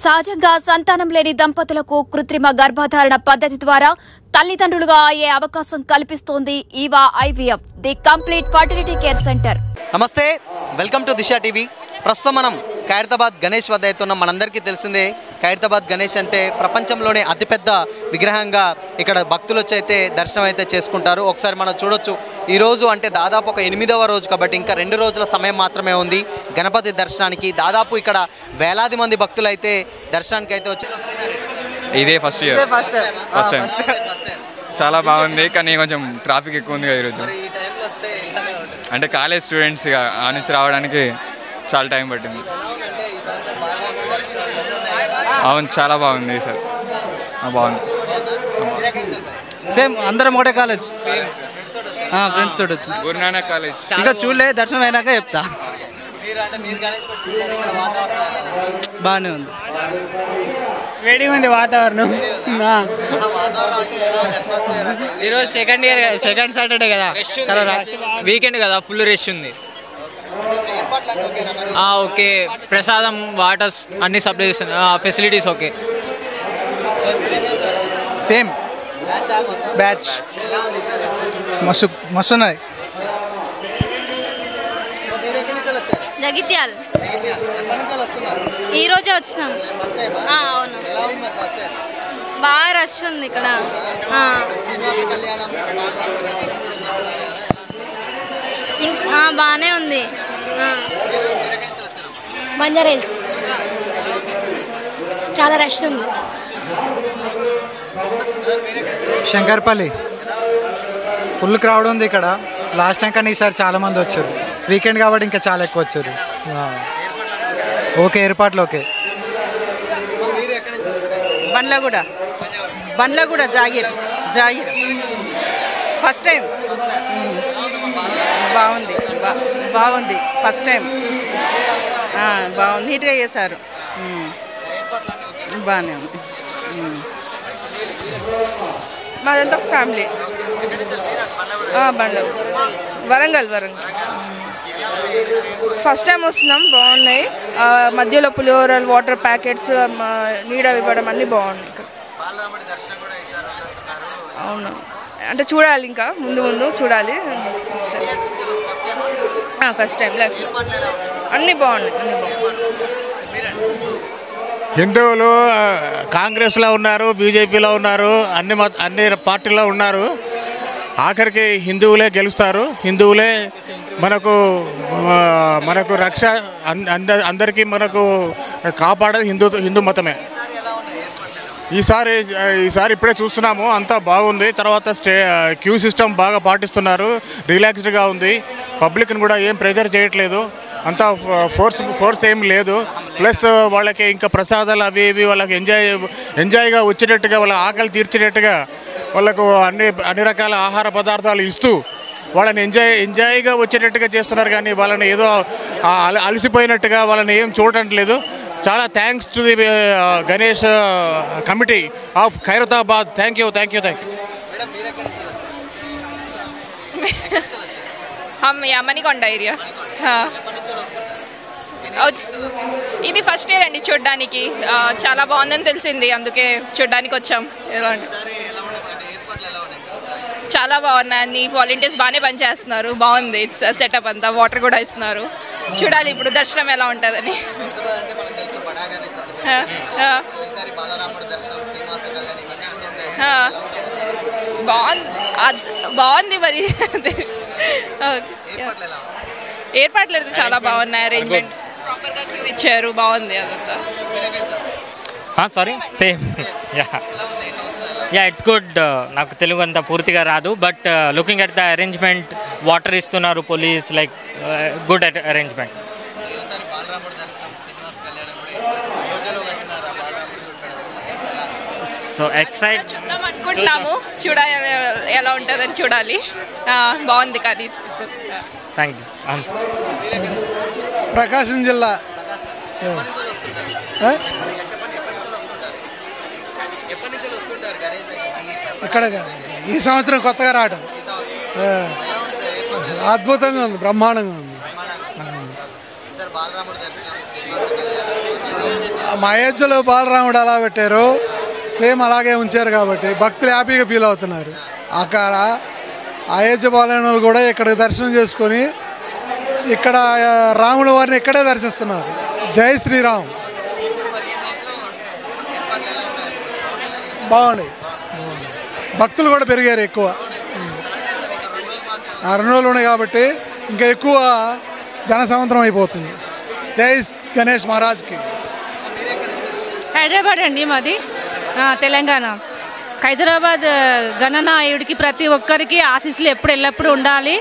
సహజంగా సంతానం లేని దంపతులకు కృత్రిమ గర్భధారణ పద్ధతి ద్వారా తల్లిదండ్రులుగా అయ్యే అవకాశం కల్పిస్తోంది Eva IVF, the complete fertility care centre. నమస్తే, వెల్కమ్ టు దిశ టీవీ. ప్రస్తుతం మనం ఖైరతాబాద్ గణేష్ వద్ద అవుతున్నాం. మనందరికీ తెలిసిందే, ఖైరతాబాద్ గణేష్ అంటే ప్రపంచంలోనే అతిపెద్ద విగ్రహంగా ఇక్కడ భక్తులు వచ్చి అయితే దర్శనం అయితే చేసుకుంటారు. ఒకసారి మనం చూడొచ్చు, ఈరోజు అంటే దాదాపు ఒక 8వ రోజు కాబట్టి ఇంకా 2 రోజుల సమయం మాత్రమే ఉంది గణపతి దర్శనానికి. దాదాపు ఇక్కడ వేలాది మంది భక్తులు అయితే దర్శనానికి అయితే వచ్చి ఇదే ఫస్ట్ టైం చాలా బాగుంది, కానీ కొంచెం ట్రాఫిక్ ఎక్కువ ఉంది కదా ఈరోజు. అంటే కాలేజ్ స్టూడెంట్స్ ఆ నుంచి రావడానికి చాలా టైం పట్టింది. అవును, చాలా బాగుంది సార్, బాగుంది. సేమ్ అందరం ఒకటే కాలేజ్, ఫ్రెండ్స్ తోటి వచ్చి గురునానక్ కాలేజ్. ఇంకా చూడలే, దర్శనం అయినాక చెప్తా. బాగానే ఉంది, వేడిగా ఉంది వాతావరణం. ఈరోజు సెకండ్ సాటర్డే కదా, చాలా వీకెండ్ కదా, ఫుల్ రష్ ఉంది. ఓకే, ప్రసాదం, వాటర్స్ అన్ని సప్లై చేస్తాను, ఫెసిలిటీస్ ఓకే. సేమ్ బ్యాచ్ మస్తు ఉన్నాయి. జగిత్యాల ఈరోజే వచ్చినాం. అవును, బాగా రష్ ఉంది ఇక్కడ. బాగానే ఉంది. బంజారా హిల్స్ చాలా రష్ ఉంది. శంకర్పల్లి ఫుల్ క్రౌడ్ ఉంది ఇక్కడ. లాస్ట్ టైం కానీ ఈసారి చాలామంది వచ్చారు, వీకెండ్ కాబట్టి ఇంకా చాలా ఎక్కువ వచ్చారు. ఓకే, ఏర్పాట్లు okay. Bandlaguda Jagir first time. బాగుంది ఫస్ట్ టైం. బాగుంది, నీట్గా చేశారు, బాగానే ఉంది. మాదంతా ఫ్యామిలీ. వరంగల్ ఫస్ట్ టైం వస్తున్నాం. బాగున్నాయి, మధ్యలో పులిహోరలు, వాటర్ ప్యాకెట్స్, నీడ ఇవ్వడం అన్నీ బాగున్నాయి ఇక్కడ. అవును, అంటే చూడాలి, ఇంకా ముందు చూడాలి. First time life. అన్నీ బాగున్నాయి. హిందువులు కాంగ్రెస్లో ఉన్నారు, బీజేపీలో ఉన్నారు, అన్ని పార్టీలో ఉన్నారు. ఆఖరికి హిందువులే గెలుస్తారు. హిందువులే మనకు రక్ష, అందరికీ మనకు కాపాడేది హిందూ మతమే. ఈసారి ఇప్పుడే చూస్తున్నాము, అంతా బాగుంది. తర్వాత క్యూ సిస్టమ్ బాగా పాటిస్తున్నారు, రిలాక్స్డ్గా ఉంది. పబ్లిక్ని కూడా ఏం ప్రెజర్ చేయట్లేదు, అంతా ఫోర్స్ ఏం లేదు. ప్లస్ వాళ్ళకి ఇంకా ప్రసాదాలు అవి ఇవి వాళ్ళకి ఎంజాయ్గా వచ్చేటట్టుగా, వాళ్ళ ఆకలి తీర్చేటట్టుగా వాళ్ళకు అన్ని రకాల ఆహార పదార్థాలు ఇస్తూ వాళ్ళని ఎంజాయ్గా వచ్చేటట్టుగా చేస్తున్నారు. కానీ వాళ్ళని ఏదో అలసిపోయినట్టుగా వాళ్ళని ఏం చూడటం లేదు. చాలా thanks to the Ganesh committee of Khairatabad. Thank you. Manikonda area. ఇది ఫస్ట్ ఇయర్ అండి చూడడానికి. చాలా బాగుందని తెలిసింది, అందుకే చూడడానికి వచ్చాం. చాలా బాగున్నాయి, అన్ని వాలంటీర్స్ బాగానే పనిచేస్తున్నారు. బాగుంది సెటప్ అంతా, వాటర్ కూడా ఇస్తున్నారు. చూడాలి ఇప్పుడు దర్శనం ఎలా ఉంటుందని. బాగుంది మరి. ఏర్పాట్లు అయితే చాలా బాగున్నాయి, అరేంజ్మెంట్ ప్రాపర్గా క్యూ ఇచ్చారు, బాగుంది అదంతా. Sorry, same. Ya it's good. నాకు తెలుగు అంతా పూర్తిగా రాదు, but looking at the arrangement, water ఇస్తున్నారు police, like good arrangement. So excite చూద్దాం అనుకుంటున్నాము, చూడాలి ఎలా ఉంటుందని చూడాలి. బాగుంది కానీ. Thank you. ప్రకాశం జిల్లా. ఇక్కడ ఈ సంవత్సరం కొత్తగా రావడం అద్భుతంగా ఉంది, బ్రహ్మాండంగా ఉంది. మా ఏజ్లో బాలరాముడు అలా పెట్టారు, సేమ్ అలాగే ఉంచారు కాబట్టి భక్తులు హ్యాపీగా ఫీల్ అవుతున్నారు. అక్కడ ఆ ఏజ్ బాలైన వాళ్ళు కూడా ఇక్కడ దర్శనం చేసుకొని ఇక్కడ రాముల వారిని ఇక్కడే దర్శిస్తున్నారు. జై శ్రీరామ్. బాగున్నాయి, భక్తులు కూడా పెరిగారు ఎక్కువ. 2 రోజులు ఉన్నాయి కాబట్టి ఇంకా ఎక్కువ జనసముద్రం అయిపోతుంది. జై గణేష్ మహారాజ్కి. హైదరాబాద్ అండి మాది, తెలంగాణ. హైదరాబాద్ గణనాయుడికి ప్రతి ఒక్కరికి ఆశీస్సులు ఎల్లప్పుడూ ఉండాలి.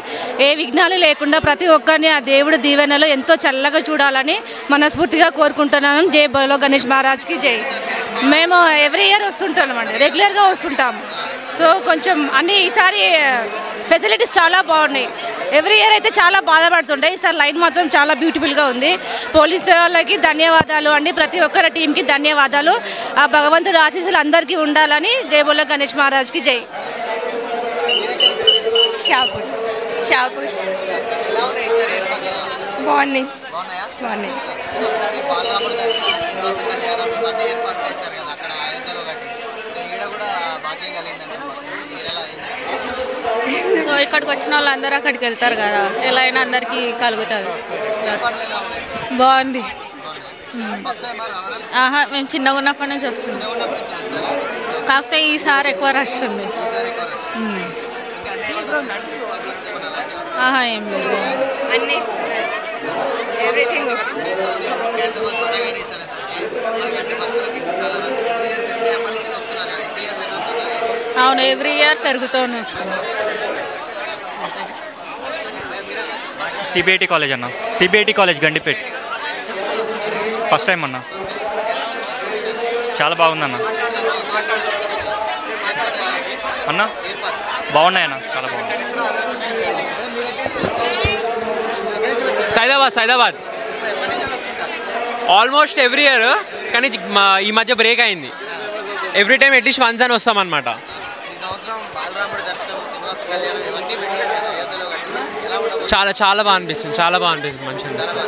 ఏ విఘ్నాలు లేకుండా ప్రతి ఒక్కరిని ఆ దేవుడి దీవెనలో ఎంతో చల్లగా చూడాలని మనస్ఫూర్తిగా కోరుకుంటున్నాను. జై బోలో గణేష్ మహారాజ్కి జై. మేము ఎవ్రీ ఇయర్ వస్తుంటాం అండి, రెగ్యులర్గా వస్తుంటాం. సో కొంచెం ఈసారి ఫెసిలిటీస్ చాలా బాగున్నాయి. ఎవ్రీ ఇయర్ అయితే చాలా బాధపడుతుంటాయి, ఈసారి లైన్ మాత్రం చాలా బ్యూటిఫుల్గా ఉంది. పోలీసు వాళ్ళకి ధన్యవాదాలు అండి, ప్రతి ఒక్కరి టీంకి ధన్యవాదాలు. ఆ భగవంతుడు ఆశీస్సులు అందరికీ ఉండాలని. జై బోలో గణేష్ మహారాజ్కి జై. షాపూర్ బాగున్నాయి. సో ఇక్కడికి వచ్చిన వాళ్ళందరూ అక్కడికి వెళ్తారు కదా, ఎలా అయినా అందరికీ కలుగుతుంది. బాగుంది. మేము చిన్నగా ఉన్నప్పటి నుంచి వస్తుంది, కాకపోతే ఈసారి ఎక్కువ రష్ ఉంది. ఏం లేదు, అన్నీ ఎవ్రీథింగ్. అవును, ఎవ్రీ ఇయర్ పెరుగుతూనే వస్తుంది. సిబిఐటి కాలేజ్ అన్న, CBIT college Gandipet. First time అన్న, చాలా బాగుందన్న. అన్న బాగున్నాయన్న, చాలా బాగున్నాయి. సైదాబాద్ ఆల్మోస్ట్ ఎవ్రీ ఇయర్, కానీ ఈ మధ్య బ్రేక్ అయింది. ఎవ్రీ టైం అట్లీస్ట్ వన్స్ అని వస్తామన్నమాట. చాలా బాగా అనిపిస్తుంది, మంచిగా అనిపిస్తుంది.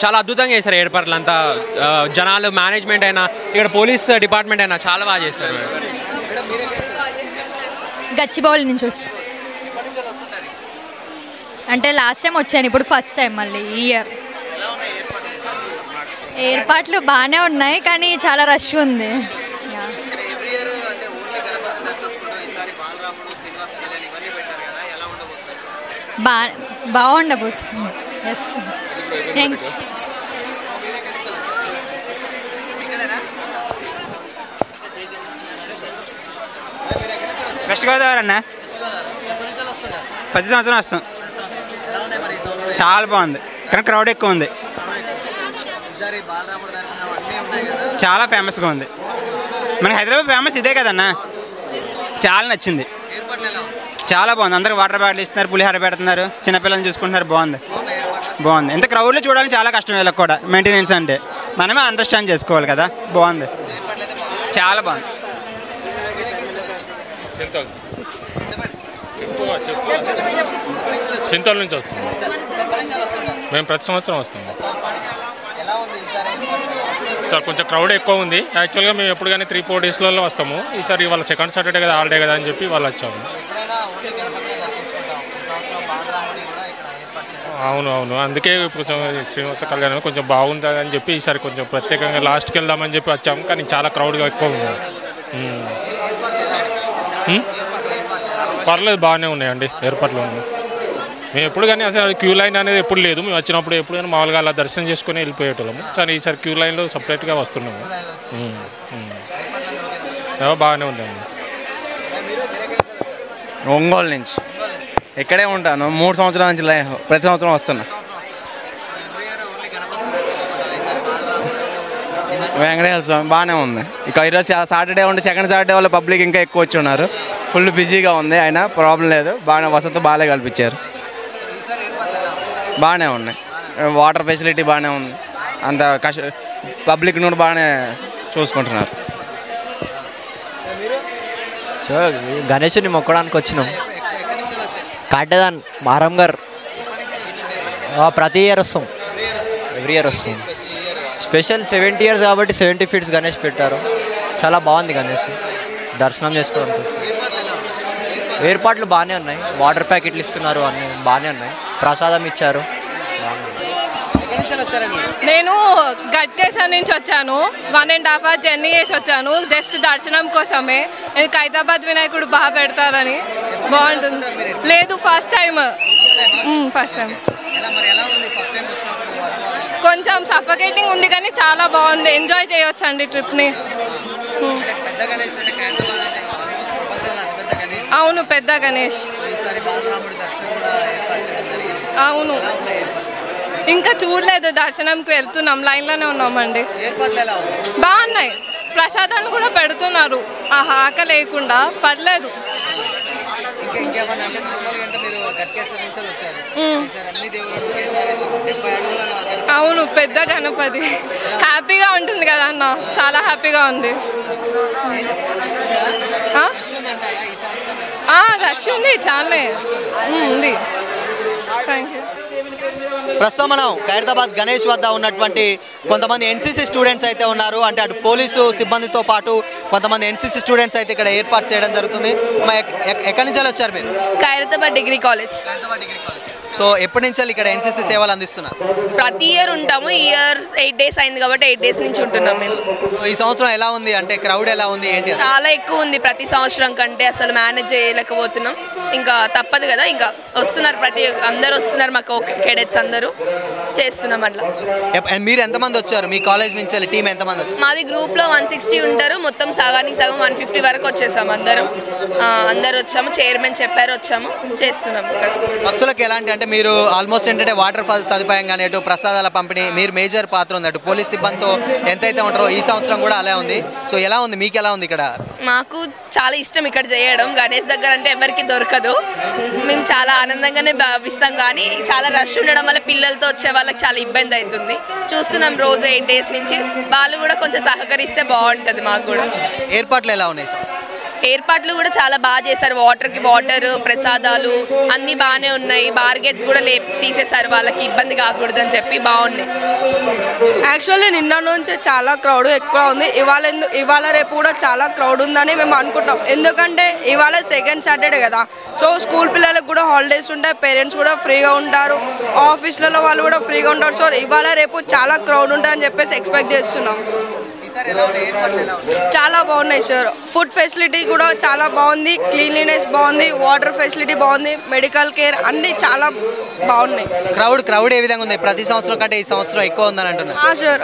చాలా అద్భుతంగా చేస్తారు ఏర్పాట్లు అంతా. జనాలు, మేనేజ్మెంట్ అయినా, ఇక్కడ పోలీస్ డిపార్ట్మెంట్ అయినా చాలా బాగా చేస్తారు. గచ్చిబౌలి నుంచి వస్తుంది. అంటే లాస్ట్ టైం వచ్చాను, ఇప్పుడు ఫస్ట్ టైం మళ్ళీ ఈ ఇయర్. ఏర్పాట్లు బాగానే ఉన్నాయి కానీ చాలా రష్ ఉంది. బాగుండబోతుంది. Yes, thank you. West Godavari అన్న, 10 సంవత్సరం వస్తాం. చాలా బాగుంది, కానీ క్రౌడ్ ఎక్కువ ఉంది. చాలా ఫేమస్గా ఉంది. మన హైదరాబాద్ ఫేమస్ ఇదే కదన్నా, చాలా నచ్చింది. చాలా బాగుంది. అందరూ వాటర్ బాటిల్ ఇస్తున్నారు, పులిహార పెడుతున్నారు, చిన్నపిల్లల్ని చూసుకుంటున్నారు. బాగుంది. ఇంత క్రౌడ్లో చూడాలని చాలా కష్టం వీళ్ళకి కూడా. మెయింటెనెన్స్ అంటే మనమే అండర్స్టాండ్ చేసుకోవాలి కదా. బాగుంది, చాలా బాగుంది. చింతల నుంచి వస్తాం మేము, ప్రతి సంవత్సరం వస్తాం సార్. కొంచెం క్రౌడ్ ఎక్కువ ఉంది. యాక్చువల్గా మేము ఎప్పుడు కానీ 3-4 డేస్లలో వస్తాము. ఈసారి వాళ్ళ సెకండ్ సాటర్డే కదా, హాలిడే కదా అని చెప్పి వాళ్ళు వచ్చాము. అవును, అందుకే కొంచెం శ్రీనివాస కళ్యాణం కొంచెం బాగుంది అని చెప్పి ఈసారి కొంచెం ప్రత్యేకంగా లాస్ట్కి వెళ్దామని చెప్పి వచ్చాము. కానీ చాలా క్రౌడ్గా ఎక్కువ ఉంది. పర్లేదు, బాగానే ఉన్నాయండి ఏర్పాట్లు. మేము ఎప్పుడు కానీ అసలు క్యూ లైన్ అనేది ఎప్పుడు లేదు. మేము వచ్చినప్పుడు ఎప్పుడు కానీ మామూలుగా అలా దర్శనం చేసుకుని వెళ్ళిపోయేటోళ్ళము. కానీ ఈసారి క్యూ లైన్లో సపరేట్గా వస్తున్నాము. బాగానే ఉందండి. ఒంగోలు నుంచి ఇక్కడే ఉంటాను. 3 సంవత్సరాల నుంచి ప్రతి సంవత్సరం వస్తున్నా. వెంకటేశ్వర స్వామి బాగానే ఉంది. ఇక ఈరోజు సాటర్డే ఉంటే సెకండ్ సాటర్డే వల్ల పబ్లిక్ ఇంకా ఎక్కువ వచ్చి ఉన్నారు. ఫుల్ బిజీగా ఉంది, అయినా ప్రాబ్లం లేదు. బాగానే వసతి బాగానే కల్పించారు. బాగానే ఉన్నాయి. వాటర్ ఫెసిలిటీ బాగానే ఉంది. అంత పబ్లిక్ నుండి బాగానే చూసుకుంటున్నారు. సో గణేషుని మొక్కడానికి వచ్చినాం. కాటేదాన్ మారంగర్ ప్రతి ఇయర్ వస్తాం, ఎవ్రీ ఇయర్ వస్తాం. స్పెషల్ 70 years కాబట్టి 70 feet గణేష్ పెట్టారు. చాలా బాగుంది గణేష్, దర్శనం చేసుకోవడానికి. ఏర్పాట్లు బాగానే ఉన్నాయి, వాటర్ ప్యాకెట్లు ఇస్తున్నారు, అన్నీ బాగానే ఉన్నాయి, ప్రసాదం ఇచ్చారు. నేను గట్కేసర్ నుంచి వచ్చాను. 1.5 hours జర్నీ చేసి వచ్చాను జస్ట్ దర్శనం కోసమే. ఖైరతాబాద్ వినాయకుడు బాగా పెడతారని. బాగుంటుంది. లేదు ఫస్ట్ టైం. కొంచెం సఫకేటింగ్ ఉంది కానీ చాలా బాగుంది, ఎంజాయ్ చేయొచ్చు అండి ట్రిప్ని. అవును, పెద్ద గణేష్. అవును, ఇంకా చూడలేదు, దర్శనంకి వెళ్తున్నాం, లైన్లోనే ఉన్నామండి. బాగున్నాయి, ప్రసాదాలు కూడా పెడుతున్నారు, ఆకలి లేకుండా, పర్లేదు. అవును, పెద్ద గణపతి, హ్యాపీగా ఉంటుంది కదా అన్న, చాలా హ్యాపీగా ఉంది. రష్ ఉంది, చాలానే ఉంది. Thank you. ప్రస్తుతం మనం ఖైరతాబాద్ గణేష్ వద్ద ఉన్నటువంటి కొంతమంది ఎన్సీసీ స్టూడెంట్స్ అయితే ఉన్నారు. అంటే అటు పోలీసు సిబ్బందితో పాటు కొంతమంది ఎన్సీసీ స్టూడెంట్స్ అయితే ఇక్కడ ఏర్పాటు చేయడం జరుగుతుంది. ఎక్కడి నుంచి వచ్చారు మీరు? Khairatabad degree college. సో ఎప్పటి నుంచి ఇక్కడ ఎన్సీసీ సేవలు అందిస్తున్నారు? ప్రతి ఇయర్ ఉంటాము. ఈ ఇయర్ 8 days అయింది కాబట్టి 8 days నుంచి ఉంటున్నాం మేము. సో ఈ సంవత్సరం ఎలా ఉంది, అంటే క్రౌడ్ ఎలా ఉంది, ఏంటి? చాలా ఎక్కువ ఉంది, ప్రతి సంవత్సరం కంటే అసలు మేనేజ్ చేయలేకపోతున్నాం. ఇంకా తప్పదు కదా, ఇంకా వస్తున్నారు, అందరు వస్తున్నారు, మాకు కేడెట్స్ అందరూ చేస్తున్నాం అట్లా. మీరు ఎంతమంది వచ్చారు మీ కాలేజ్ నుంచి? టీం ఎంతమంది వచ్చారు? మాది గ్రూప్లో 160 ఉంటారు, మొత్తం సగానికి సగం 150 వరకు వచ్చేసాము. అందరు వచ్చాము, చైర్మన్ చెప్పారు, వచ్చాము, చేస్తున్నాం. ఇక్కడ భక్తులకు ఎలాంటి, అంటే మీరు ఆల్మోస్ట్ ఏంటంటే వాటర్ సదుపాయం కానీ అటు ప్రసాదాల పంపిణీ మీరు మేజర్ పాత్ర ఉంది, అటు పోలీస్ సిబ్బందితో ఎంతైతే ఉంటారో ఈ సంవత్సరం కూడా అలా ఉంది. సో ఎలా ఉంది, మీకు ఎలా ఉంది ఇక్కడ? మాకు చాలా ఇష్టం ఇక్కడ చేయడం. గణేష్ దగ్గర అంటే ఎవరికి దొరకదు, మేము చాలా ఆనందంగానే భావిస్తాం. కానీ చాలా రష్ ఉండడం వల్ల పిల్లలతో వచ్చే వాళ్ళకి చాలా ఇబ్బంది అవుతుంది. చూస్తున్నాం రోజు 8 days నుంచి, వాళ్ళు కూడా కొంచెం సహకరిస్తే బాగుంటుంది మాకు కూడా. ఏర్పాట్లు ఎలా ఉన్నాయి? ఏర్పాట్లు కూడా చాలా బాగా చేశారు. వాటర్, ప్రసాదాలు అన్నీ బాగానే ఉన్నాయి. బార్గెట్స్ కూడా తీసేశారు, వాళ్ళకి ఇబ్బంది కాకూడదని చెప్పి బాగున్నాయి. యాక్చువల్లీ నిన్న నుంచి చాలా క్రౌడ్ ఎక్కువ ఉంది. ఇవాళ రేపు కూడా చాలా క్రౌడ్ ఉందని మేము అనుకుంటాం. ఎందుకంటే ఇవాళ సెకండ్ సాటర్డే కదా, సో స్కూల్ పిల్లలకు కూడా హాలిడేస్ ఉంటాయి, పేరెంట్స్ కూడా ఫ్రీగా ఉంటారు, ఆఫీస్లలో వాళ్ళు కూడా ఫ్రీగా ఉంటారు. సో ఇవాళ రేపు చాలా క్రౌడ్ ఉంటుందని చెప్పేసి ఎక్స్పెక్ట్ చేస్తున్నాం. చాలా బాగున్నాయి సార్. ఫుడ్ ఫెసిలిటీ కూడా చాలా బాగుంది, క్లీన్లీనెస్ బాగుంది, వాటర్ ఫెసిలిటీ బాగుంది, మెడికల్ కేర్ అన్నీ చాలా బాగున్నాయి. క్రౌడ్ ఏ విధంగా ఉంది? ప్రతి సంవత్సరం కంటే ఈ సంవత్సరం ఎక్కువ ఉందని అంటున్నారు సార్.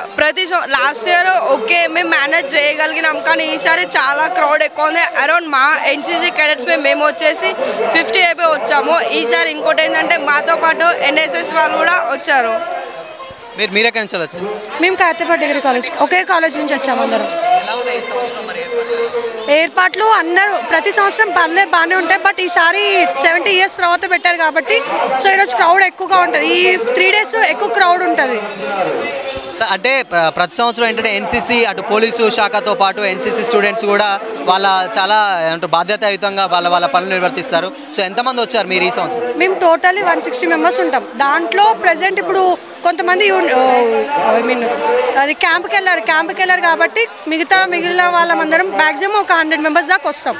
లాస్ట్ ఇయర్ ఓకే మేము మేనేజ్ చేయగలిగినాం, కానీ ఈసారి చాలా క్రౌడ్ ఎక్కువ ఉంది. అరౌండ్ మా ఎన్సీసీ క్యాడెట్స్ మేము వచ్చేసి 50 అయిపోయి వచ్చాము. ఈసారి ఇంకోటి ఏంటంటే మాతో పాటు ఎన్ఎస్ఎస్ వాళ్ళు కూడా వచ్చారు. మీరు ఎక్కడి నుంచి వచ్చారు? మేము ఖైరతాబాద్ డిగ్రీ కాలేజ్, ఒకే కాలేజ్ నుంచి వచ్చాము అందరం. ఏర్పాట్లు అందరూ ప్రతి సంవత్సరం బాగానే ఉంటాయి, బట్ ఈసారి 70 years తర్వాత పెట్టారు కాబట్టి సో ఈరోజు క్రౌడ్ ఎక్కువగా ఉంటుంది. ఈ 3 days ఎక్కువ క్రౌడ్ ఉంటుంది. అంటే ప్రతి సంవత్సరం ఏంటంటే ఎన్సీసీ అటు పోలీసు శాఖతో పాటు ఎన్సీసీ స్టూడెంట్స్ కూడా వాళ్ళ చాలా బాధ్యతాయుతంగా వాళ్ళ పనులు నిర్వర్తిస్తారు. సో ఎంతమంది వచ్చారు మీరు ఈ సంవత్సరం? మేము టోటల్లీ 160 members ఉంటాం. దాంట్లో ప్రజెంట్ ఇప్పుడు కొంతమంది అది క్యాంప్కి వెళ్ళారు కాబట్టి మిగిలిన వాళ్ళమందరం మ్యాక్సిమం ఒక 100 members దాకా వస్తాం.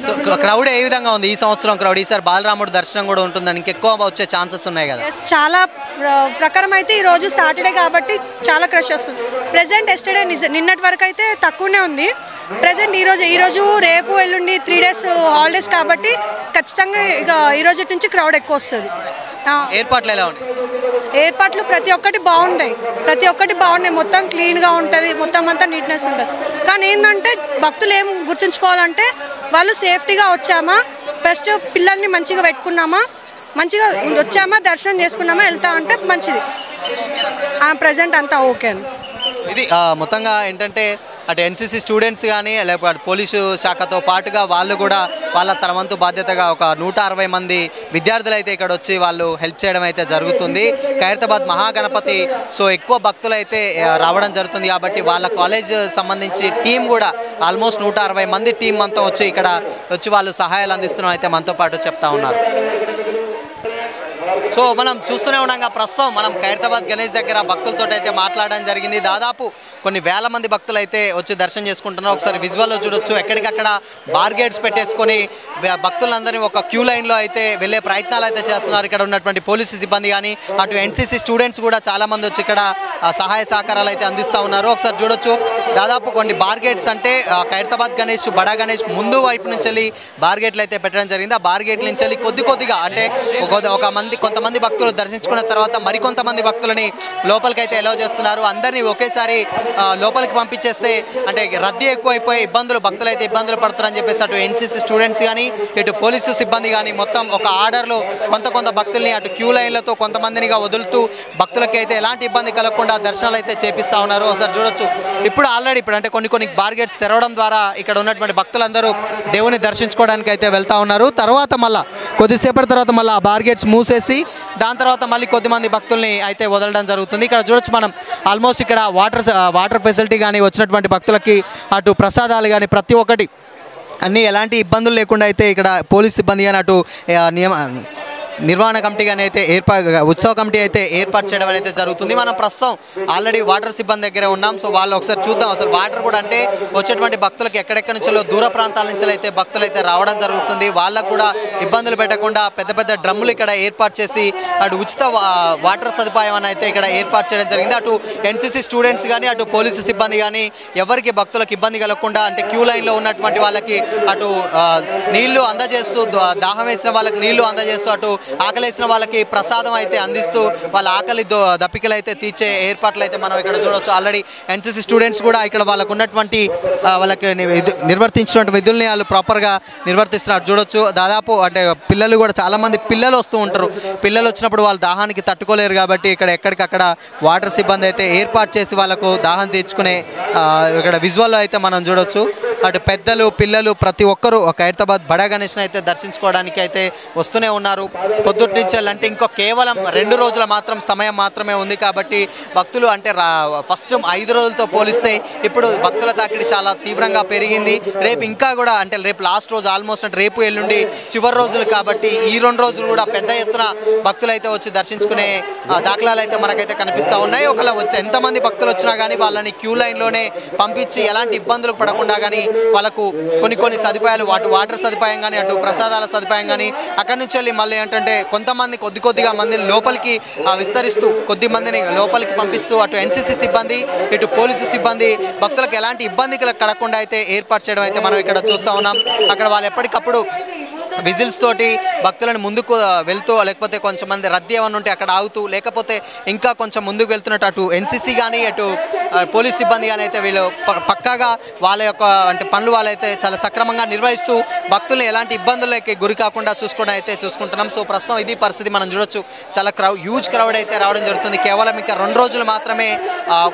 సో క్రౌడ్ ఏ విధంగా ఉంది ఈ సంవత్సరం? క్రౌడ్ ఈసారి బాలరాముడు దర్శనం కూడా ఉంటుందని ఇంకెక్కువ వచ్చే ఛాన్సెస్ ఉన్నాయి కదా? చాలా ప్రకారం అయితే ఈరోజు సాటర్డే కాబట్టి చాలా క్రష్ వస్తుంది. ప్రెజెంట్ ఎస్టర్డే నిన్నటి వరకు అయితే తక్కువనే ఉంది. ప్రెజెంట్ ఈరోజు రేపు ఎల్లుండి 3 days హాలిడేస్ కాబట్టి ఖచ్చితంగా ఇక ఈరోజు నుంచి క్రౌడ్ ఎక్కువ వస్తుంది. ఏర్పాట్లు ఎలా ఉన్నాయి? ఏర్పాట్లు ప్రతి ఒక్కటి బాగున్నాయి, మొత్తం క్లీన్గా ఉంటుంది, మొత్తం అంతా నీట్నెస్ ఉంటుంది. కానీ ఏంటంటే భక్తులు ఏం గుర్తుంచుకోవాలంటే వాళ్ళు సేఫ్టీగా వచ్చామా, ఫస్ట్ పిల్లల్ని మంచిగా పెట్టుకున్నామా, మంచిగా వచ్చామా, దర్శనం చేసుకున్నామా, వెళ్తా అంటే మంచిది. ప్రజెంట్ అంతా ఓకే అండి. ఇది మొత్తంగా ఏంటంటే అటు ఎన్సీసీ స్టూడెంట్స్ కానీ లేకపోతే పోలీసు శాఖతో పాటుగా వాళ్ళు కూడా వాళ్ళ తన వంతు బాధ్యతగా ఒక 160 మంది విద్యార్థులు అయితే ఇక్కడ వచ్చి వాళ్ళు హెల్ప్ చేయడం అయితే జరుగుతుంది. ఖైరతాబాద్ మహాగణపతి సో ఎక్కువ భక్తులు అయితే రావడం జరుగుతుంది కాబట్టి వాళ్ళ కాలేజ్ సంబంధించి టీం కూడా ఆల్మోస్ట్ 160 మంది టీం అంతా వచ్చి వాళ్ళు సహాయాలు అందిస్తున్నాం అయితే మనతో పాటు చెప్తా ఉన్నారు. సో సో మనం చూస్తూనే ఉన్నాం ప్రస్తుతం మనం ఖైరతాబాద్ గణేష్ దగ్గర భక్తులతో అయితే మాట్లాడడం జరిగింది. దాదాపు కొన్ని వేల మంది భక్తులు అయితే వచ్చి దర్శనం చేసుకుంటున్నారు. ఒకసారి విజువల్లో చూడొచ్చు, ఎక్కడికక్కడ బార్గేట్స్ పెట్టేసుకొని భక్తులందరినీ ఒక క్యూ లైన్లో అయితే వెళ్ళే ప్రయత్నాలు అయితే చేస్తున్నారు. ఇక్కడ ఉన్నటువంటి పోలీసు సిబ్బంది కానీ అటు ఎన్సీసీ స్టూడెంట్స్ కూడా చాలామంది వచ్చి ఇక్కడ సహాయ సహకారాలు అయితే అందిస్తూ ఉన్నారు. ఒకసారి చూడొచ్చు, దాదాపు కొన్ని బార్గేట్స్ అంటే ఖైరతాబాద్ గణేష్ బడా గణేష్ ముందు వైపు నుంచి వెళ్ళి బార్గేట్లు అయితే పెట్టడం జరిగింది. ఆ బార్గేట్ల నుంచి వెళ్ళి కొద్దిగా అంటే కొంతమంది భక్తులు దర్శించుకున్న తర్వాత మరికొంతమంది భక్తులని లోపలికి అయితే అలౌ చేస్తున్నారు. అందరినీ ఒకేసారి లోపలికి పంపించేస్తే అంటే రద్దీ ఎక్కువైపోయి భక్తులు అయితే ఇబ్బందులు పడుతున్నారని చెప్పేసి అటు ఎన్సీసీ స్టూడెంట్స్ కానీ ఇటు పోలీసు సిబ్బంది కానీ మొత్తం ఒక ఆర్డర్లో కొంత భక్తుల్ని అటు క్యూ లైన్లతో కొంతమందినిగా వదులుతూ భక్తులకి అయితే ఎలాంటి ఇబ్బంది కలగకుండా దర్శనాలు అయితే చేపిస్తూ ఉన్నారు. ఒకసారి చూడొచ్చు, ఇప్పుడు ఆల్రెడీ అంటే కొన్ని బార్గేట్స్ తెరవడం ద్వారా ఇక్కడ ఉన్నటువంటి భక్తులందరూ దేవుని దర్శించుకోవడానికి అయితే వెళ్తూ ఉన్నారు. తర్వాత మళ్ళీ కొద్దిసేపటి తర్వాత మళ్ళీ ఆ బార్గేట్స్ మూసేసి దాని తర్వాత మళ్ళీ కొద్దిమంది భక్తుల్ని అయితే వదలడం జరుగుతుంది. ఇక్కడ చూడొచ్చు మనం ఆల్మోస్ట్ ఇక్కడ వాటర్ ఫెసిలిటీ కానీ వచ్చినటువంటి భక్తులకి అటు ప్రసాదాలు కానీ ప్రతి ఒక్కటి అన్నీ ఎలాంటి ఇబ్బందులు లేకుండా అయితే ఇక్కడ పోలీస్ సిబ్బంది కానీ అటు నిర్వహణ కమిటీ కానీ అయితే ఉత్సవ కమిటీ అయితే ఏర్పాటు చేయడం అయితే జరుగుతుంది. మనం ప్రస్తుతం ఆల్రెడీ వాటర్ సిబ్బంది దగ్గర ఉన్నాం. సో వాళ్ళు ఒకసారి చూద్దాం అసలు వాటర్ కూడా అంటే వచ్చేటువంటి భక్తులకు ఎక్కడెక్కడి నుంచో దూర ప్రాంతాల నుంచి అయితే భక్తులు అయితే రావడం జరుగుతుంది. వాళ్ళకు కూడా ఇబ్బందులు పెట్టకుండా పెద్ద డ్రమ్ములు ఇక్కడ ఏర్పాటు చేసి అటు ఉచిత వాటర్ సదుపాయం అని అయితే ఇక్కడ ఏర్పాటు చేయడం జరిగింది. అటు ఎన్సీసీ స్టూడెంట్స్ కానీ అటు పోలీసు సిబ్బంది కానీ ఎవరికి భక్తులకు ఇబ్బంది కలగకుండా అంటే క్యూ లైన్లో ఉన్నటువంటి వాళ్ళకి అటు నీళ్లు అందజేస్తూ దాహం వేసిన వాళ్ళకి నీళ్లు అందజేస్తూ అటు ఆకలేసిన వాళ్ళకి ప్రసాదం అయితే అందిస్తూ వాళ్ళ ఆకలి దప్పికలు అయితే తీర్చే ఏర్పాట్లు అయితే మనం ఇక్కడ చూడవచ్చు. ఆల్రెడీ ఎన్సీసీ స్టూడెంట్స్ కూడా ఇక్కడ వాళ్ళకు ఉన్నటువంటి వాళ్ళకి నిర్వర్తించినటువంటి విధుల్ని వాళ్ళు ప్రాపర్గా నిర్వర్తిస్తున్నారు చూడొచ్చు. దాదాపు అంటే పిల్లలు కూడా చాలామంది పిల్లలు వస్తూ ఉంటారు. పిల్లలు వచ్చినప్పుడు వాళ్ళు దాహానికి తట్టుకోలేరు కాబట్టి ఇక్కడ ఎక్కడికక్కడ వాటర్ సిబ్బంది అయితే ఏర్పాటు చేసి వాళ్ళకు దాహం తీర్చుకునే ఇక్కడ విజువల్లో అయితే మనం చూడొచ్చు. అటు పెద్దలు పిల్లలు ప్రతి ఒక్కరూ ఖైరతాబాద్ బడా గణేష్ని అయితే దర్శించుకోవడానికి అయితే వస్తూనే ఉన్నారు. పొద్దుటి నుంచి అంటే ఇంకో కేవలం 2 రోజుల సమయం మాత్రమే ఉంది కాబట్టి భక్తులు అంటే ఫస్ట్ 5 రోజులతో పోలిస్తే ఇప్పుడు భక్తుల తాకిడి చాలా తీవ్రంగా పెరిగింది. రేపు ఇంకా కూడా అంటే రేపు లాస్ట్ రోజు ఆల్మోస్ట్ అంటే రేపు ఎల్లుండి చివరి రోజులు కాబట్టి ఈ 2 రోజులు కూడా పెద్ద ఎత్తున భక్తులు అయితే వచ్చి దర్శించుకునే దాఖలాలు అయితే మనకైతే కనిపిస్తూ ఉన్నాయి. ఒకవేళ ఎంతమంది భక్తులు వచ్చినా కానీ వాళ్ళని క్యూ లైన్లోనే పంపించి ఎలాంటి ఇబ్బందులు పడకుండా కానీ వాళ్ళకు కొన్ని సదుపాయాలు వాటర్ సదుపాయం కానీ అటు ప్రసాదాల సదుపాయం కానీ అక్కడి నుంచి వెళ్ళి మళ్ళీ ఏంటంటే కొంతమంది కొద్దిగా మందిని లోపలికి విస్తరిస్తూ కొద్ది మందిని లోపలికి పంపిస్తూ అటు ఎన్సీసీ సిబ్బంది ఇటు పోలీసు సిబ్బంది భక్తులకు ఎలాంటి ఇబ్బంది కలగకుండా అయితే ఏర్పాటు చేయడం అయితే మనం ఇక్కడ చూస్తూ ఉన్నాం. అక్కడ వాళ్ళు ఎప్పటికప్పుడు విజిల్స్ తోటి భక్తులను ముందుకు వెళ్తూ లేకపోతే కొంచెంమంది రద్దీ ఏమన్నా ఉంటే అక్కడ ఆగుతూ లేకపోతే ఇంకా కొంచెం ముందుకు వెళ్తున్నట్టు అటు ఎన్సీసీ కానీ అటు పోలీస్ సిబ్బంది కానీ అయితే వీళ్ళు పక్కాగా వాళ్ళ యొక్క అంటే పనులు వాళ్ళైతే చాలా సక్రమంగా నిర్వహిస్తూ భక్తులను ఎలాంటి ఇబ్బందులకి గురి కాకుండా చూసుకుంటున్నాం. సో ప్రస్తుతం ఇది పరిస్థితి మనం చూడొచ్చు. చాలా హ్యూజ్ క్రౌడ్ అయితే రావడం జరుగుతుంది. కేవలం ఇంకా 2 రోజులు మాత్రమే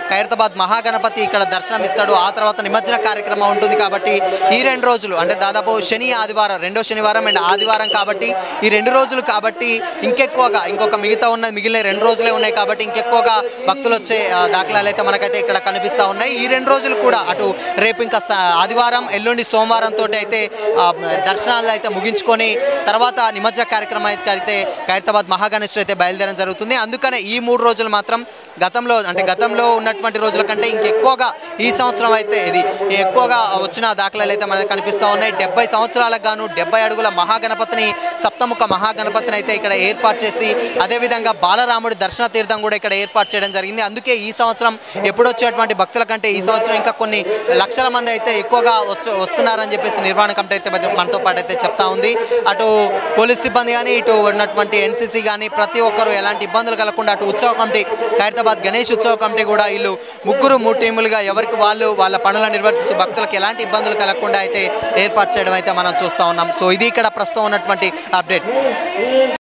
ఖైరతాబాద్ మహాగణపతి ఇక్కడ దర్శనం ఇస్తాడు. ఆ తర్వాత నిమజ్జన కార్యక్రమం ఉంటుంది కాబట్టి ఈ 2 రోజులు అంటే దాదాపు శని ఆదివారం 2వ శనివారం అండ్ ఆదివారం కాబట్టి ఈ 2 రోజులు కాబట్టి ఇంకెక్కువగా మిగిలిన 2 రోజులే ఉన్నాయి కాబట్టి ఇంకెక్కువగా భక్తులు వచ్చే దాఖలాలు అయితే మనకైతే ఇక్కడ కనిపిస్తూ ఉన్నాయి. ఈ 2 రోజులు కూడా అటు రేపు ఇంకా ఆదివారం ఎల్లుండి సోమవారం తోటి అయితే దర్శనాలు అయితే ముగించుకొని తర్వాత నిమజ్జన కార్యక్రమం అయితే ఖైరతాబాద్ మహాగణేశ్వరి అయితే బయలుదేరడం జరుగుతుంది. అందుకనే ఈ 3 రోజులు మాత్రం గతంలో ఉన్నటువంటి రోజుల కంటే ఇంకెక్కువగా ఈ సంవత్సరం అయితే ఇది ఎక్కువగా వచ్చిన దాఖలాలు అయితే మనకు కనిపిస్తూ ఉన్నాయి. 70 సంవత్సరాలకు గాను 70 అడుగుల మహాగణపతిని సప్తముఖ మహాగణపతిని అయితే ఇక్కడ ఏర్పాటు చేసి అదేవిధంగా బాలరాముడి దర్శన తీర్థం కూడా ఇక్కడ ఏర్పాటు చేయడం జరిగింది. అందుకే ఈ సంవత్సరం ఎప్పుడు వచ్చేటువంటి భక్తుల కంటే ఈ సంవత్సరం ఇంకా కొన్ని లక్షల మంది అయితే ఎక్కువగా వస్తున్నారని చెప్పేసి నిర్వహణ కమిటీ అయితే మనతో పాటు అయితే చెప్తా ఉంది. అటు పోలీస్ సిబ్బంది కానీ ఇటు ఉన్నటువంటి ఎన్సీసీ కానీ ప్రతి ఒక్కరు ఎలాంటి ఇబ్బందులు కలగకుండా అటు ఉత్సవ కమిటీ ఖైరతాబాద్ గణేష్ ఉత్సవ కమిటీ కూడా వీళ్ళు 3 టీములుగా ఎవరికి వాళ్ళ పనులను నిర్వర్తిస్తూ భక్తులకు ఎలాంటి ఇబ్బందులు కలగకుండా అయితే ఏర్పాటు చేయడం అయితే మనం చూస్తూ ఉన్నాం. సో ఇది ఇక్కడ ప్రస్తుతం ఉన్నటువంటి అప్డేట్.